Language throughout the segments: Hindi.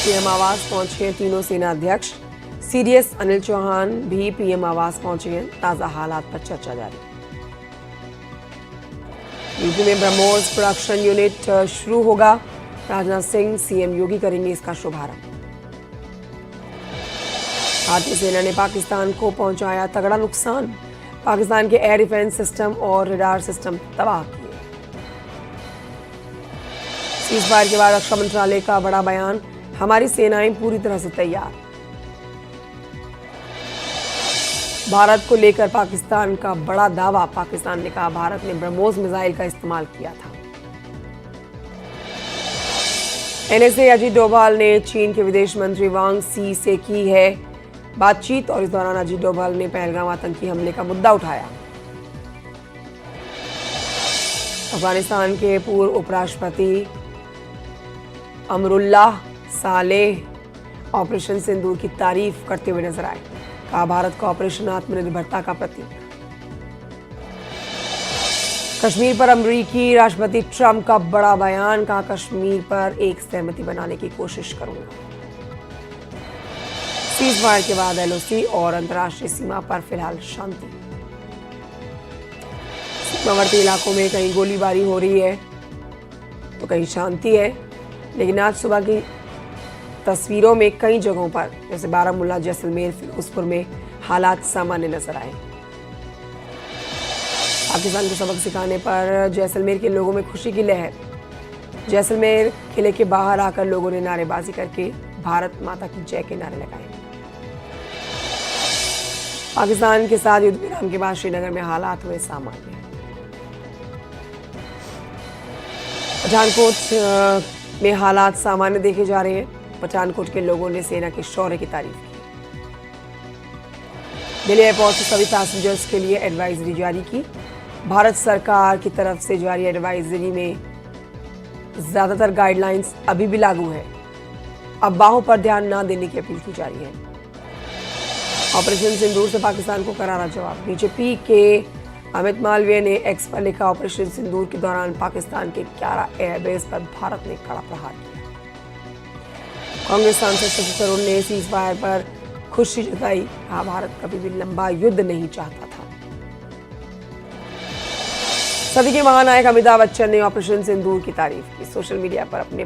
पीएम आवास पहुंचे तीनों सेना अध्यक्ष। सीडीएस अनिल चौहान भी पीएम आवास पहुंचे हैं। ताजा हालात पर चर्चा जारी। यूपी में ब्रह्मोस प्रोडक्शन यूनिट शुरू होगा। राजनाथ सिंह सीएम योगी करेंगे इसका शुभारंभ। भारतीय सेना ने पाकिस्तान को पहुंचाया तगड़ा नुकसान। पाकिस्तान के एयर डिफेंस सिस्टम और रडार सिस्टम तबाह किए। सीजफायर के बाद रक्षा मंत्रालय का बड़ा बयान। हमारी सेनाएं पूरी तरह से तैयार। भारत को लेकर पाकिस्तान का बड़ा दावा। पाकिस्तान ने कहा भारत ने ब्रह्मोस मिसाइल का इस्तेमाल किया था। एनएसए अजीत डोभाल ने चीन के विदेश मंत्री वांग सी से की है बातचीत और इस दौरान अजीत डोभाल ने पहलगाम आतंकी हमले का मुद्दा उठाया। अफगानिस्तान के पूर्व उपराष्ट्रपति अमरुल्लाह सालेह ऑपरेशन सिंदूर की तारीफ करते हुए नजर आए। कहा भारत का ऑपरेशन आत्मनिर्भरता का प्रतीक। कश्मीर पर अमेरिकी राष्ट्रपति ट्रंप का बड़ा बयान। कहा कश्मीर पर एक सहमति बनाने की कोशिश करूंगा। सीजफायर के बाद एलओसी और अंतर्राष्ट्रीय सीमा पर फिलहाल शांति। सीमावर्ती इलाकों में कहीं गोलीबारी हो रही है तो कहीं शांति है, लेकिन आज सुबह की तस्वीरों में कई जगहों पर जैसे बारामूला, जैसलमेर, फिरोजपुर में हालात सामान्य नजर आए। पाकिस्तान को सबक सिखाने पर जैसलमेर के लोगों में खुशी की लहर। जैसलमेर किले के बाहर आकर लोगों ने नारेबाजी करके भारत माता की जय के नारे लगाए। पाकिस्तान के साथ युद्ध विराम के बाद श्रीनगर में हालात हुए सामान्य। पठानकोट में हालात सामान्य देखे जा रहे हैं। पठानकोट के लोगों ने सेना के शौर्य की तारीफ की। दिल्ली एयरपोर्ट से सभी पैसेंजर्स के लिए एडवाइजरी जारी की। भारत सरकार की तरफ से जारी एडवाइजरी में ज्यादातर गाइडलाइंस अभी भी लागू है। अफवाहों पर ध्यान न देने की अपील की जा रही है। ऑपरेशन सिंदूर से पाकिस्तान को करारा जवाब। बीजेपी के अमित मालवीय ने एक्स पर लिखा ऑपरेशन सिंदूर के दौरान पाकिस्तान के 11 एयरबेस पर भारत ने कड़ा प्रहार किया। कांग्रेस सांसद शशि थरूर ने सीजफायर पर खुशी जताई। कहा भारत कभी भी लंबा युद्ध नहीं चाहता था। सदी के महानायक अमिताभ बच्चन ने ऑपरेशन सिंदूर की तारीफ की। सोशल मीडिया पर अपने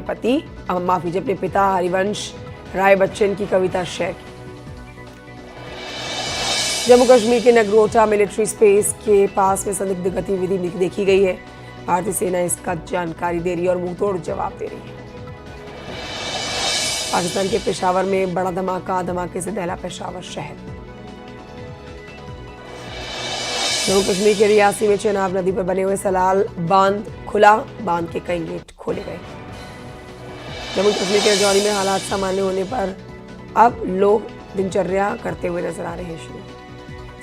पिता हरिवंश राय बच्चन की कविता शेयर की। जम्मू कश्मीर के नगरोटा मिलिट्री स्पेस के पास में संदिग्ध गतिविधि देखी गई है। भारतीय सेना इसका जानकारी दे रही है और मुंहतोड़ जवाब दे रही है। पाकिस्तान के पेशावर में बड़ा धमाके से दहला पेशावर शहर। जम्मू कश्मीर के रियासी में चेनाब नदी पर बने हुए सलाल बांध खुला। बांध के कई गेट खोले गए। जम्मू कश्मीर के रजौरी में हालात सामान्य होने पर अब लोग दिनचर्या करते हुए नजर आ रहे हैं शुरू।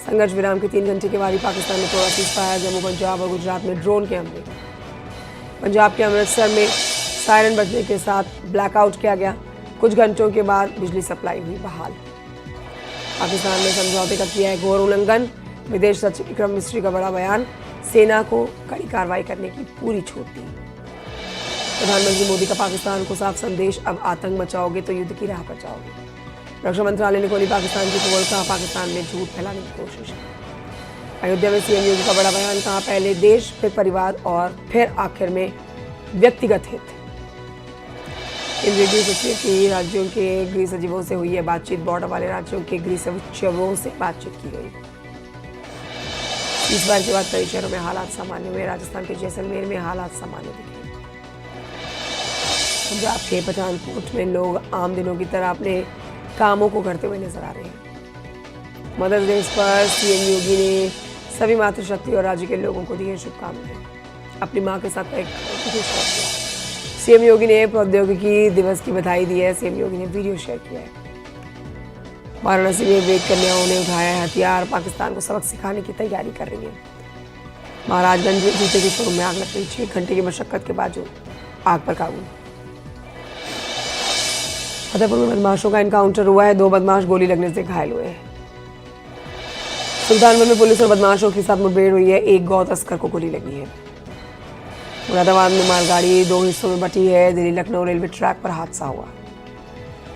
संघर्ष विराम के 3 घंटे के बाद पाकिस्तान ने तोड़ा सीजफायर। जम्मू, पंजाब और गुजरात में ड्रोन के हमले। पंजाब के अमृतसर में सायरन बजने के साथ ब्लैकआउट किया गया। कुछ घंटों के बाद बिजली सप्लाई हुई बहाल। पाकिस्तान ने समझौते का किया है घोर उल्लंघन। विदेश सचिव विक्रम मिस्री का बड़ा बयान। सेना को कड़ी कार्रवाई करने की पूरी छूट दी। प्रधानमंत्री मोदी का पाकिस्तान को साफ संदेश। अब आतंक मचाओगे तो युद्ध की राह पर जाओगे। रक्षा मंत्रालय ने खोली पाकिस्तान की पोल। कहा पाकिस्तान ने झूठ फैलाने की कोशिश की। अयोध्या में सीएम योगी का बड़ा बयान। कहा पहले देश फिर परिवार और फिर आखिर में व्यक्तिगत हित। केंद्रीय गृह सचिव की राज्यों के गृह सचिवों से हुई है बातचीत। बॉर्डर वाले राज्यों के गृह सचिवों से बातचीत की गई। इस बार के बाद कई शहरों में हालात सामान्य हुए। राजस्थान के जैसलमेर में हालात सामान्य दिखे। पंजाब के पठानकोट में लोग आम दिनों की तरह अपने कामों को करते हुए नजर आ रहे हैं। मदर्स डे पर सीएम योगी ने सभी मातृशक्ति और राज्य के लोगों को दी है शुभकामनाएं। अपनी मां के साथ एक वीडियो शेयर किया। सीएम योगी ने प्रौद्योगिकी दिवस की बधाई दी है। सीएम योगी ने वीडियो शेयर किया है। वाराणसी में वेद कन्याओं ने उठाया है हथियार। पाकिस्तान को सबक सिखाने की तैयारी कर रही है। महाराजगंज जूते के शोरूम में आग लग गई। 6 घंटे की मशक्कत के बाद आग पर काबू। फतेहपुर में बदमाशों का एनकाउंटर हुआ है। 2 बदमाश गोली लगने से घायल हुए हैं। सुल्तानपुर में पुलिस और बदमाशों के साथ मुठभेड़ हुई है। एक गौ तस्कर को गोली लगी है। मुरादाबाद में मालगाड़ी 2 हिस्सों में बटी है। दिल्ली लखनऊ रेलवे ट्रैक पर हादसा हुआ।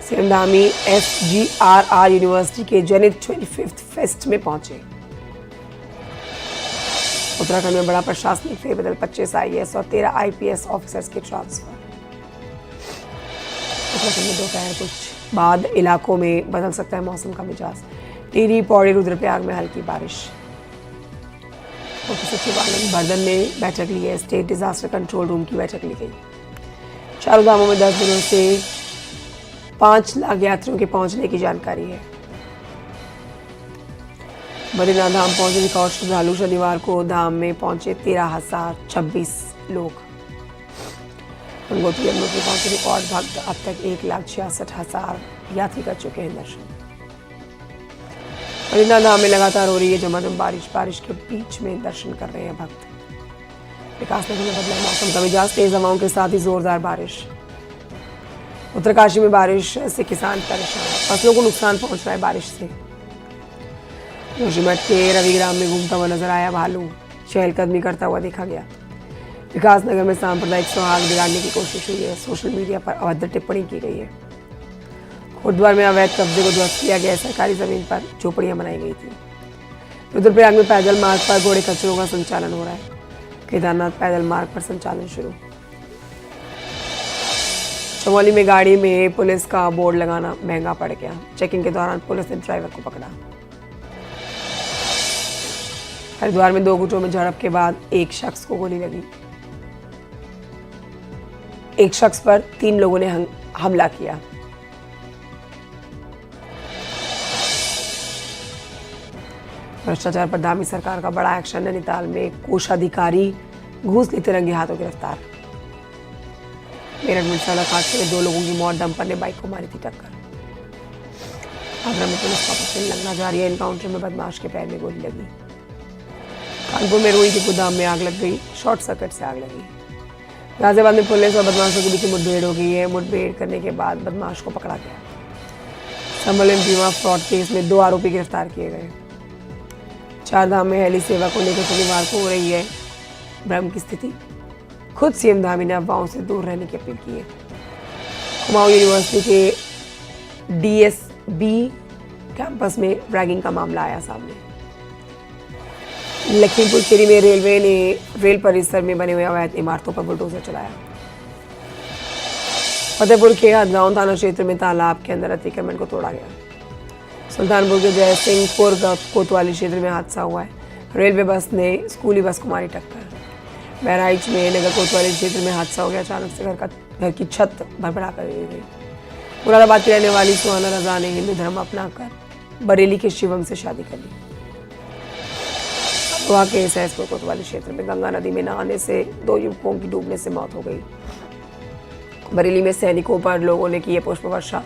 सीएम धामी SGRR यूनिवर्सिटी के जेनिथ 25th फेस्ट में पहुंचे। उत्तराखंड में बड़ा प्रशासनिक फेरबदल, 25 IAS और 13 IPS ऑफिसर्स के ट्रांसफर। उत्तराखंड में दोपहर कुछ बाद इलाकों में बदल सकता है मौसम का मिजाज। टिहरी, पौड़ी, रुद्रप्रयाग में हल्की बारिश। मुख्य सचिव आनंद बर्धन ने बैठक ली है। स्टेट डिजास्टर कंट्रोल रूम की बैठक ली गई। चारों धामों में 10 दिनों से 5 लाख यात्रियों के पहुंचने की जानकारी है। बद्रीनाथ धाम पहुंचे रिकॉर्ड श्रद्धालु। शनिवार को धाम में पहुंचे 13,026 लोग। गंगोत्री यमुनोत्री पहुंचे रिकॉर्ड भक्त। अब तक 1,66,000 यात्री कर चुके हैं दर्शन। बद्रीनाथ धाम में लगातार हो रही है झमाझम बारिश। बारिश के बीच में दर्शन कर रहे हैं भक्त। विकासनगर में बदला मौसम का मिजाज। तेज हवाओं के साथ ही जोरदार बारिश। उत्तरकाशी में बारिश से किसान परेशान। फसलों को नुकसान पहुंच रहा है बारिश से। जोशीमठ के रविग्राम में घूमता हुआ नजर आया भालू। चहलकदमी करता हुआ देखा गया। विकासनगर में सांप्रदायिक सौहार्द बिगाड़ने की कोशिश हुई है। सोशल मीडिया पर अभद्र टिप्पणी की गई है। खुर्दवार में अवैध कब्जे को ध्वस्त किया गया। सरकारी जमीन पर झोपड़ियां बनाई गई थी। रुद्रप्रयाग में पैदल मार्ग पर घोड़े खच्चरों का संचालन हो रहा है। केदारनाथ पैदल मार्ग पर संचालन शुरू। चमोली में गाड़ी में पुलिस का बोर्ड लगाना महंगा पड़ गया। चेकिंग के दौरान पुलिस ने ड्राइवर को पकड़ा। हरिद्वार में 2 गुटों में झड़प के बाद एक शख्स को गोली लगी। एक शख्स पर 3 लोगों ने हमला किया। भ्रष्टाचार पर धामी सरकार का बड़ा एक्शन। नैनीताल में कोषाधिकारी घूस लेते रंगे हाथों गिरफ्तार। मेरठ में सड़क हादसे में 2 लोगों की मौत। डंपर ने बाइक को मारी थी टक्कर। आगरा में पुलिस का ऑपरेशन लगना जारी है। एनकाउंटर में बदमाश के पैर में गोली लगी। कानपुर में रुई के गोदाम में आग लग गई। शॉर्ट सर्किट से आग लगी। गाजियाबाद में पुलिस और बदमाशों के बीच मुठभेड़ हो गई है। मुठभेड़ करने के बाद बदमाश को पकड़ा गया। संभल में बीमा फ्रॉड केस में 2 आरोपी गिरफ्तार किए गए। चारधाम में हेली सेवा को लेकर शनिवार को हो रही है भ्रम की स्थिति। खुद सीएम धामी ने अफवाहों से दूर रहने की अपील की है। कुमाऊं यूनिवर्सिटी के DSB कैंपस में रैगिंग का मामला आया सामने। लखीमपुर खीरी में रेलवे ने रेल परिसर में बने हुए अवैध इमारतों पर बुलडोजर चलाया। फतेहपुर के हदगांव थाना क्षेत्र में तालाब के अंदर अतिक्रमण को तोड़ा गया। सुल्तानपुर के जयसिंहपुर कोतवाली क्षेत्र में हादसा हुआ है। रेलवे बस ने स्कूली बस को मारी टक्कर। बहराइच में नगर कोतवाली क्षेत्र में हादसा हो गया। अचानक से घर की छत भरभरा कर गिर गई। मुरादाबाद की रहने वाली सुहाना रजा ने हिंदू धर्म अपनाकर बरेली के शिवम से शादी कर ली। गोवा के सहसपुर कोतवाली क्षेत्र में गंगा नदी में नहाने से 2 युवकों की डूबने से मौत हो गई। बरेली में सैनिकों पर लोगों ने की पुष्प वर्षा।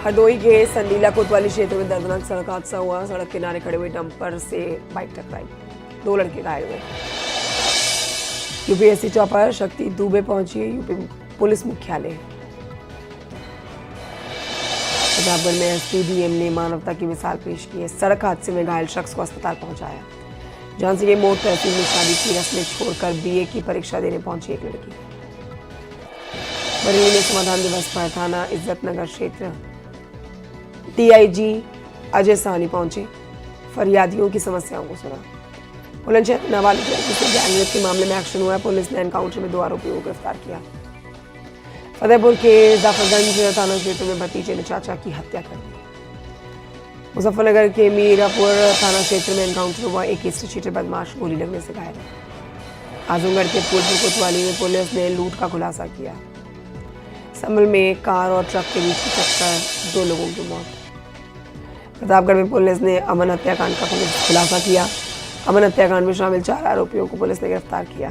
हरदोई के संडीला कोतवाली क्षेत्र में दर्दनाक सड़क हादसा हुआ। सड़क किनारे खड़े हुए डंपर से बाइक टकराई। 2 लड़के घायल हुए। यूपीएससी टॉपर शक्ति दुबे पहुंची यूपी पुलिस मुख्यालय। प्रतापगढ़ में SPDM ने मानवता की मिसाल पेश की है। सड़क हादसे में घायल शख्स को अस्पताल पहुंचाया। झांसी के मोड़ तहसील में शादी की रस्में छोड़कर BA की परीक्षा देने पहुंची एक लड़की। बरेली में समाधान दिवस पर थाना इज्जतनगर क्षेत्र DIG अजय साहनी पहुंचे। फरियादियों की समस्याओं को सुना। बुलंदशहर नाबालिग लड़की से गैंगरेप के मामले में एक्शन हुआ। पुलिस ने एनकाउंटर में 2 आरोपियों को गिरफ्तार किया। फतेहपुर के जाफरगंज थाना क्षेत्र में भतीजे ने चाचा की हत्या कर दी। मुजफ्फरनगर के मीरापुर थाना क्षेत्र में एनकाउंटर हुआ। एक हिस्ट्री शीटर बदमाश गोली लगने से घायल। आजमगढ़ के फूलपुर कोतवाली में पुलिस ने लूट का खुलासा किया। संभल में कार और ट्रक के बीच की टक्कर, 2 लोगों की मौत। प्रतापगढ़ में पुलिस ने अमन हत्याकांड का खुलासा किया। अमन हत्याकांड में शामिल 4 आरोपियों को पुलिस ने गिरफ्तार किया।